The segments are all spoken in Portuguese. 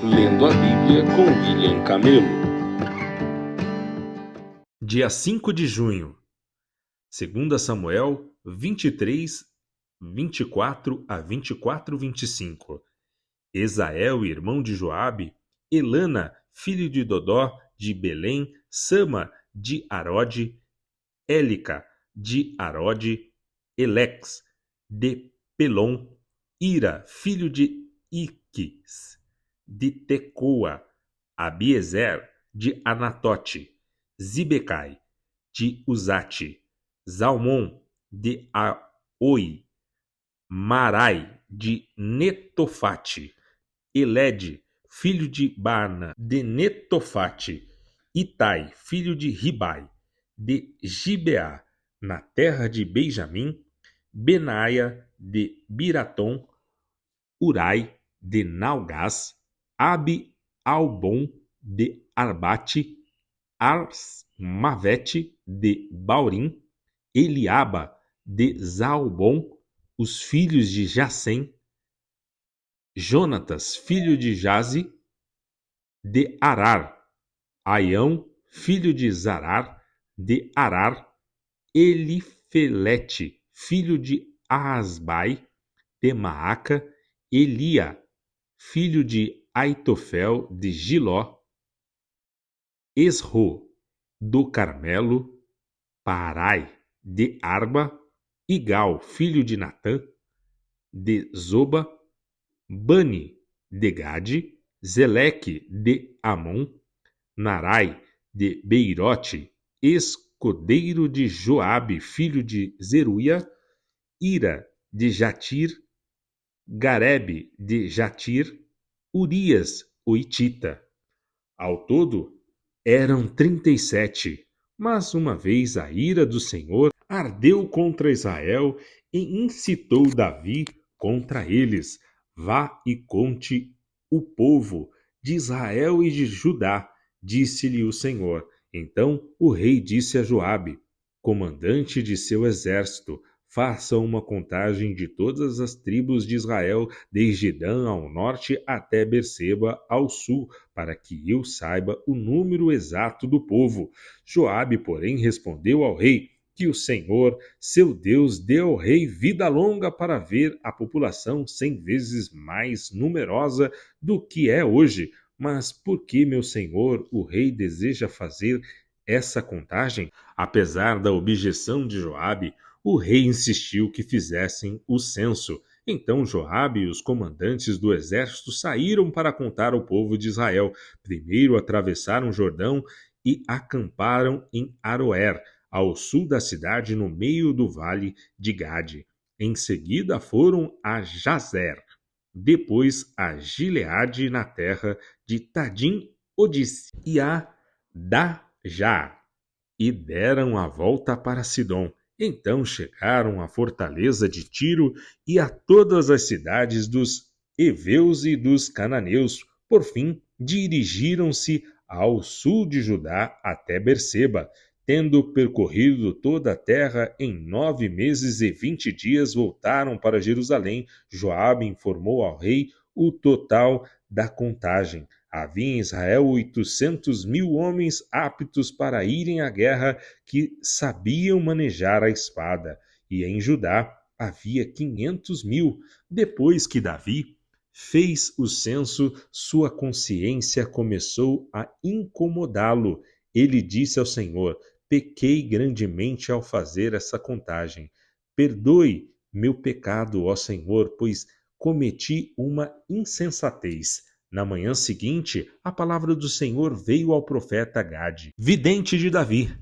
Lendo a Bíblia com William Camelo. Dia 5 de junho, 2 Samuel 23, 24 a 24, 25. Esael, irmão de Joabe, Elana, filho de Dodó, de Belém, Sama, de Arode, Élica, de Arode, Elex, de Pelom, Ira, filho de Iques, de Tecoa, Abiezer, de Anatote, Zibecai, de Uzate, Zalmon, de Aoi, Marai, de Netofate, Elede, filho de Baana, de Netofate, Itai, filho de Ribai, de Gibeá, na terra de Benjamim, Benaia, de Biratom, Urai, de Nalgás, Abi-Albon, de Arbate, Arsmavete, de Baurim, Eliaba, de Zaalbon, os filhos de Jacém, Jonatas, filho de Jaze, de Arar, Aião, filho de Zarar, de Arar, Elifelete, filho de Asbai, de Maaca, Elia, filho de Aitofel, de Giló, Esro, do Carmelo, Parai, de Arba, Igal, filho de Natã, de Zoba, Bani, de Gade, Zeleque, de Amon, Narai, de Beirote, escudeiro de Joabe, filho de Zeruia, Ira, de Jatir, Garebe, de Jatir, Urias, o Itita. Ao todo, eram 37, mas uma vez a ira do Senhor ardeu contra Israel e incitou Davi contra eles. Vá e conte o povo de Israel e de Judá, disse-lhe o Senhor. Então o rei disse a Joabe, comandante de seu exército, faça uma contagem de todas as tribos de Israel, desde Dan ao norte até Berseba ao sul, para que eu saiba o número exato do povo. Joabe, porém, respondeu ao rei que o Senhor, seu Deus, dê ao rei vida longa para ver a população 100 vezes mais numerosa do que é hoje. Mas por que, meu senhor, o rei deseja fazer essa contagem? Apesar da objeção de Joabe, o rei insistiu que fizessem o censo. Então Joabe e os comandantes do exército saíram para contar ao povo de Israel. Primeiro atravessaram o Jordão e acamparam em Aroer, ao sul da cidade, no meio do vale de Gade. Em seguida foram a Jazer, depois a Gileade, na terra de Tadim-Odis, e a Dajá, e deram a volta para Sidom. Então chegaram à fortaleza de Tiro e a todas as cidades dos heveus e dos cananeus. Por fim, dirigiram-se ao sul de Judá até Berseba. Tendo percorrido toda a terra em 9 meses e 20 dias, voltaram para Jerusalém. Joabe informou ao rei o total da contagem. Havia em Israel 800.000 homens aptos para irem à guerra, que sabiam manejar a espada, e em Judá havia 500.000. Depois que Davi fez o censo, sua consciência começou a incomodá-lo. Ele disse ao Senhor: pequei grandemente ao fazer essa contagem. Perdoe meu pecado, ó Senhor, pois cometi uma insensatez. Na manhã seguinte, a palavra do Senhor veio ao profeta Gade, vidente de Davi.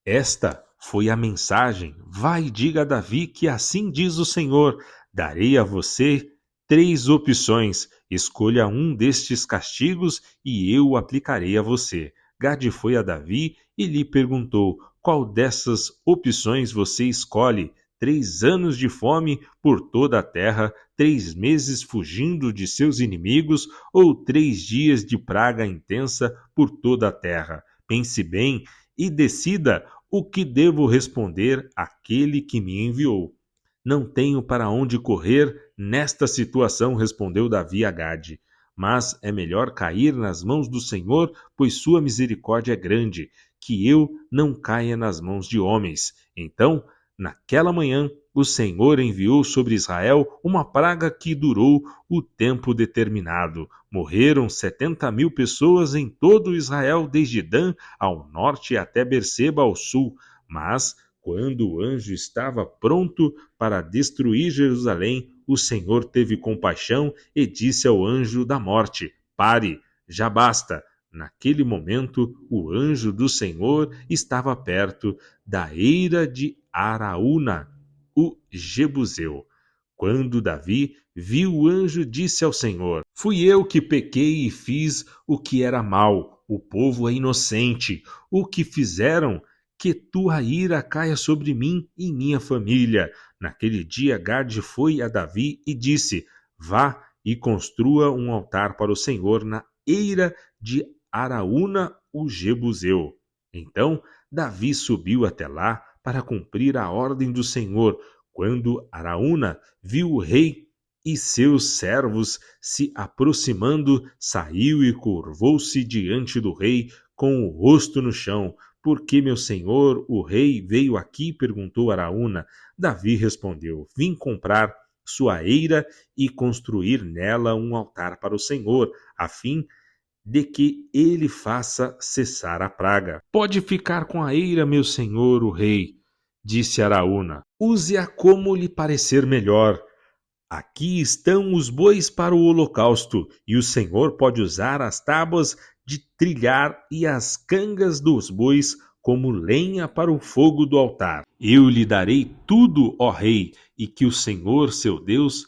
Esta foi a mensagem: vai e diga a Davi que assim diz o Senhor: darei a você 3 opções. Escolha um destes castigos e eu o aplicarei a você. Gade foi a Davi e lhe perguntou: qual dessas opções você escolhe? 3 anos de fome por toda a terra, 3 meses fugindo de seus inimigos, ou 3 dias de praga intensa por toda a terra? Pense bem e decida o que devo responder àquele que me enviou. Não tenho para onde correr nesta situação, respondeu Davi a Gade. mas é melhor cair nas mãos do Senhor, pois sua misericórdia é grande, que eu não caia nas mãos de homens. Então, naquela manhã, o Senhor enviou sobre Israel uma praga que durou o tempo determinado. Morreram 70.000 pessoas em todo Israel, desde Dan ao norte até Berseba ao sul. Mas, quando o anjo estava pronto para destruir Jerusalém, o Senhor teve compaixão e disse ao anjo da morte: Pare, já basta. Naquele momento, o anjo do Senhor estava perto da eira de Araúna, o Jebuseu. Quando Davi viu o anjo, disse ao Senhor: Fui eu que pequei e fiz o que era mal. O povo é inocente. O que fizeram? Que tua ira caia sobre mim e minha família. Naquele dia, Gade foi a Davi e disse: Vá e construa um altar para o Senhor na eira de Araúna, o Jebuseu. Então Davi subiu até lá para cumprir a ordem do Senhor. Quando Araúna viu o rei e seus servos se aproximando, saiu e curvou-se diante do rei com o rosto no chão. Por que meu senhor, o rei, veio aqui? Perguntou Araúna. Davi respondeu: Vim comprar sua eira e construir nela um altar para o Senhor, a fim de que ele faça cessar a praga. Pode ficar com a eira, meu senhor, o rei, disse Araúna. Use-a como lhe parecer melhor. Aqui estão os bois para o holocausto, e o Senhor pode usar as tábuas de trilhar e as cangas dos bois como lenha para o fogo do altar. Eu lhe darei tudo, ó rei, e que o Senhor, seu Deus,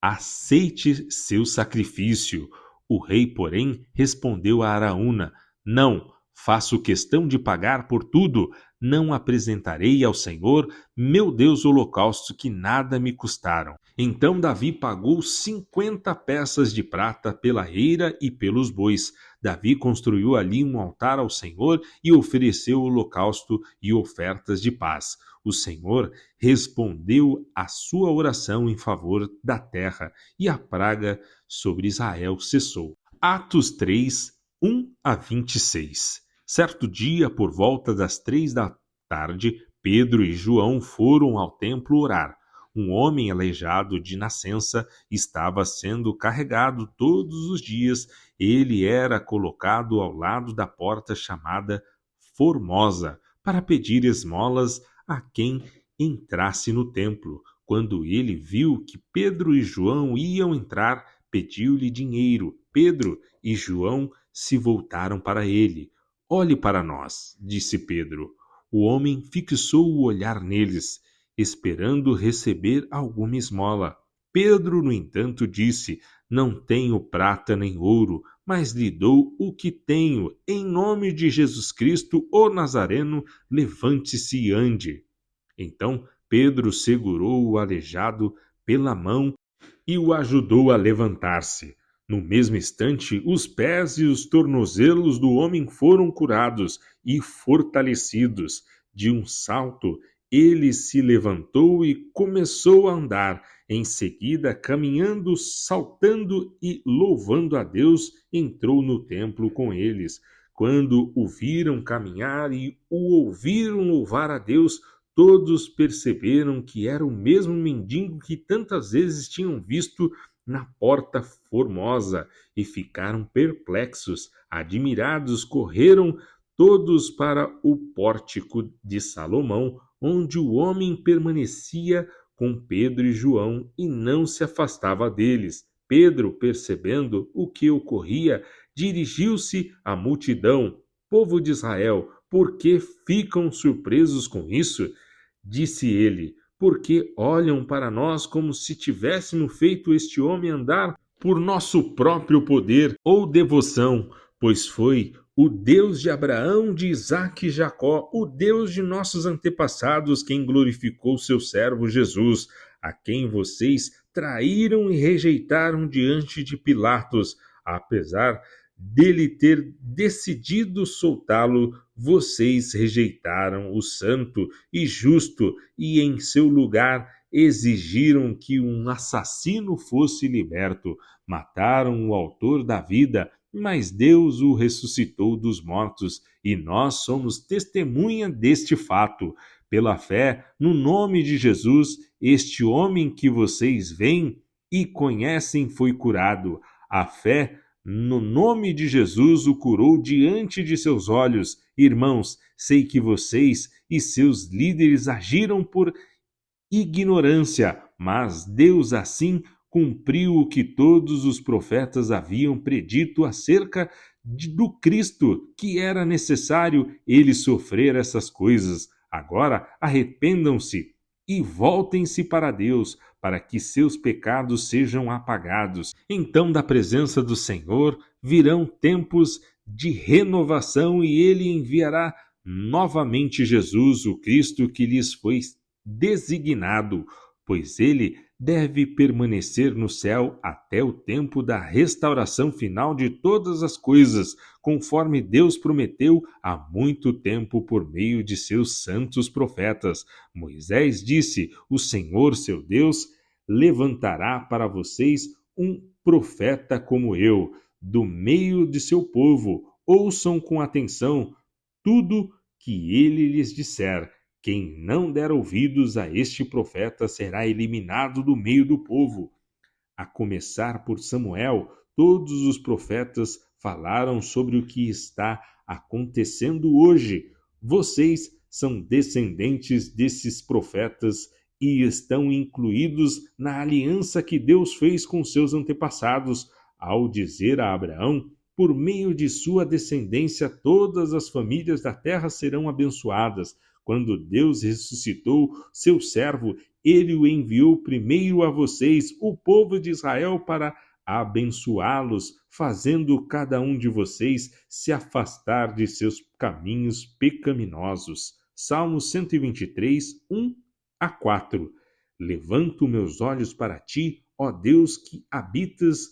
aceite seu sacrifício. O rei, porém, respondeu a Araúna: Não, faço questão de pagar por tudo. Não apresentarei ao Senhor, meu Deus, holocaustos que nada me custaram. Então Davi pagou 50 peças de prata pela eira e pelos bois. Davi construiu ali um altar ao Senhor e ofereceu holocausto e ofertas de paz. O Senhor respondeu à sua oração em favor da terra, e a praga sobre Israel cessou. Atos 3, 1 a 26. Certo dia, por volta das 3 da tarde, Pedro e João foram ao templo orar. Um homem aleijado de nascença estava sendo carregado todos os dias. Ele era colocado ao lado da porta chamada Formosa, para pedir esmolas a quem entrasse no templo. Quando ele viu que Pedro e João iam entrar, pediu-lhe dinheiro. Pedro e João se voltaram para ele. Olhe para nós, disse Pedro. O homem fixou o olhar neles, esperando receber alguma esmola. Pedro, no entanto, disse: Não tenho prata nem ouro, mas lhe dou o que tenho. Em nome de Jesus Cristo, o Nazareno, levante-se e ande. Então Pedro segurou o aleijado pela mão e o ajudou a levantar-se. No mesmo instante, os pés e os tornozelos do homem foram curados e fortalecidos. De um salto, ele se levantou e começou a andar. Em seguida, caminhando, saltando e louvando a Deus, entrou no templo com eles. Quando o viram caminhar e o ouviram louvar a Deus, todos perceberam que era o mesmo mendigo que tantas vezes tinham visto na porta Formosa e ficaram perplexos. Admirados, correram todos para o pórtico de Salomão, onde o homem permanecia com Pedro e João e não se afastava deles. Pedro, percebendo o que ocorria, dirigiu-se à multidão. Povo de Israel, por que ficam surpresos com isso? Disse ele: porque olham para nós como se tivéssemos feito este homem andar por nosso próprio poder ou devoção, pois foi o Deus de Abraão, de Isaque e Jacó, o Deus de nossos antepassados, quem glorificou seu servo Jesus, a quem vocês traíram e rejeitaram diante de Pilatos. Apesar dele ter decidido soltá-lo, vocês rejeitaram o santo e justo e em seu lugar exigiram que um assassino fosse liberto. mataram o autor da vida, mas Deus o ressuscitou dos mortos, e nós somos testemunha deste fato. Pela fé, no nome de Jesus, este homem que vocês veem e conhecem foi curado. A fé, no nome de Jesus, o curou diante de seus olhos. Irmãos, sei que vocês e seus líderes agiram por ignorância, mas Deus assim cumpriu o que todos os profetas haviam predito acerca do Cristo, que era necessário ele sofrer essas coisas. Agora arrependam-se e voltem-se para Deus, para que seus pecados sejam apagados. Então, da presença do Senhor virão tempos de renovação e ele enviará novamente Jesus, o Cristo que lhes foi designado, pois ele deve permanecer no céu até o tempo da restauração final de todas as coisas, conforme Deus prometeu há muito tempo por meio de seus santos profetas. Moisés disse: o Senhor, seu Deus, levantará para vocês um profeta como eu, do meio de seu povo. Ouçam com atenção tudo que ele lhes disser. Quem não der ouvidos a este profeta será eliminado do meio do povo. A começar por Samuel, todos os profetas falaram sobre o que está acontecendo hoje. Vocês são descendentes desses profetas e estão incluídos na aliança que Deus fez com seus antepassados, ao dizer a Abraão: por meio de sua descendência todas as famílias da terra serão abençoadas. Quando Deus ressuscitou seu servo, ele o enviou primeiro a vocês, o povo de Israel, para abençoá-los, fazendo cada um de vocês se afastar de seus caminhos pecaminosos. Salmo 123, 1-4. Levanto meus olhos para ti, ó Deus que habitas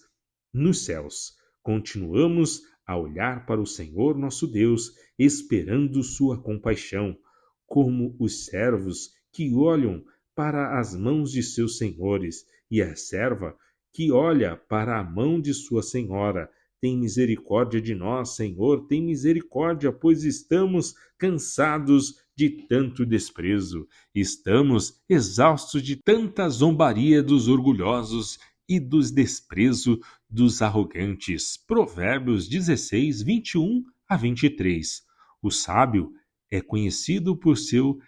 nos céus. Continuamos a olhar para o Senhor nosso Deus, esperando sua compaixão, como os servos que olham para as mãos de seus senhores, e a serva que olha para a mão de sua senhora. Tem misericórdia de nós, Senhor, tem misericórdia, pois estamos cansados de tanto desprezo. Estamos exaustos de tanta zombaria dos orgulhosos e dos desprezo dos arrogantes. Provérbios 16, 21-23. O sábio é conhecido por seu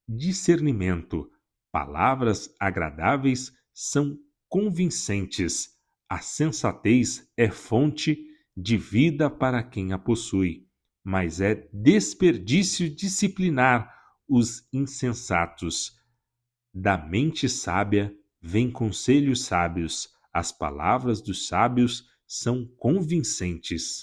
discernimento. Palavras agradáveis são convincentes. A sensatez é fonte de vida para quem a possui, mas é desperdício disciplinar os insensatos. Da mente sábia vêm conselhos sábios. As palavras dos sábios são convincentes.